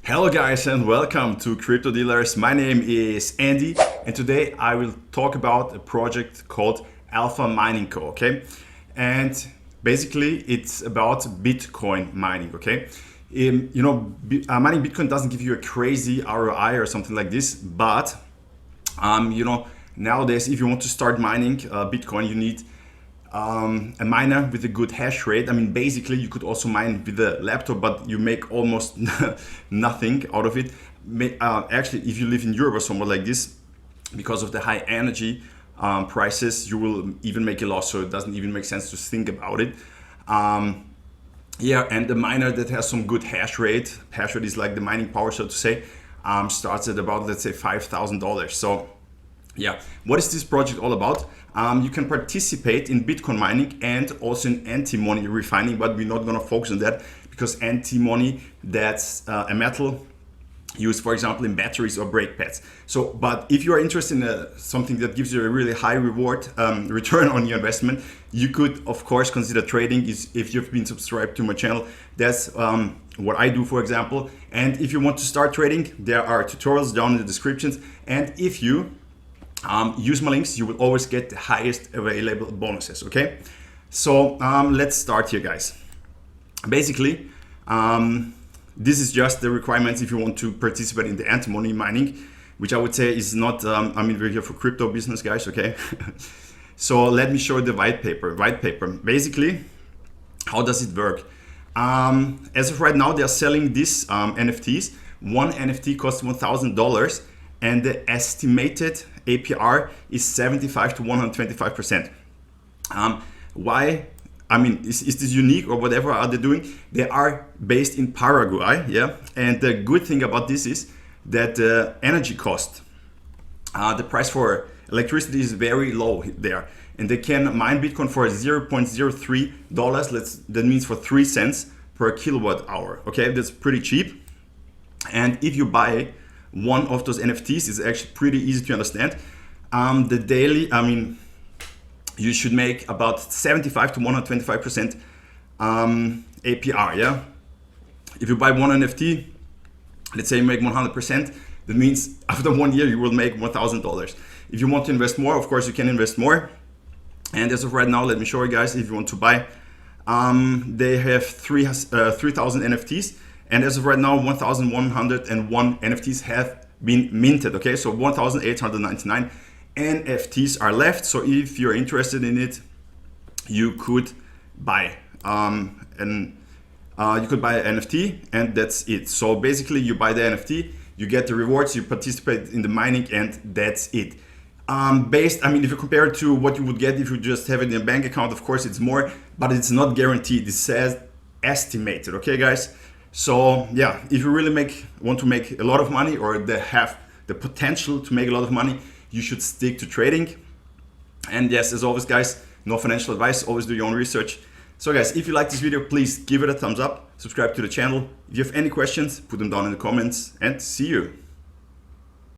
Hello guys and welcome to Crypto Dealers. My name is Andy and today I will talk about a project called Alpha Mining Co. Okay, and basically it's about Bitcoin mining. Okay, mining Bitcoin doesn't give you a crazy ROI or something like this, but nowadays if you want to start mining Bitcoin, you need a miner with a good hash rate. I mean, basically you could also mine with a laptop, but you make almost nothing out of it. Actually, if you live in Europe or somewhere like this, because of the high energy prices, you will even make a loss. So it doesn't even make sense to think about it. And the miner that has some good hash rate is like the mining power, so to say, starts at about, let's say, $5,000. So yeah, what is this project all about? You can participate in Bitcoin mining and also in antimony refining, but we're not going to focus on that because antimony, that's a metal used, for example, in batteries or brake pads. So, but if you are interested in something that gives you a really high return on your investment, you could, of course, consider trading. If you've been subscribed to my channel, that's what I do, for example. And if you want to start trading, there are tutorials down in the descriptions. And if you use my links, you will always get the highest available bonuses. Okay, so let's start here, guys. Basically, this is just the requirements if you want to participate in the antimony mining, which I would say is not, we're here for crypto business, guys, okay? So let me show you the white paper. Basically, how does it work? As of right now, they are selling these NFTs. One NFT costs $1,000 and the estimated APR is 75 to 125%. Why? I mean, is this unique or whatever are they doing? They are based in Paraguay, yeah. And the good thing about this is that the energy cost, the price for electricity is very low there, and they can mine Bitcoin for $0.03. That means for 3 cents per kilowatt hour. Okay, that's pretty cheap. And if you buy one of those NFTs, is actually pretty easy to understand. The daily, you should make about 75 to 125% APR, yeah? If you buy one NFT, let's say you make 100%, that means after 1 year you will make $1,000. If you want to invest more, of course you can invest more. And as of right now, let me show you guys, if you want to buy, they have 3,000 NFTs. And as of right now, 1,101 NFTs have been minted, okay? So 1,899 NFTs are left. So if you're interested in it, you could buy an NFT, and that's it. So basically you buy the NFT, you get the rewards, you participate in the mining, and that's it. If you compare it to what you would get if you just have it in a bank account, of course it's more, but it's not guaranteed. It says estimated, okay guys? So yeah, if you really want to make a lot of money, or they have the potential to make a lot of money, you should stick to trading. And yes, as always guys, no financial advice, always do your own research. So guys, if you like this video, please give it a thumbs up, subscribe to the channel. If you have any questions, put them down in the comments, and see you.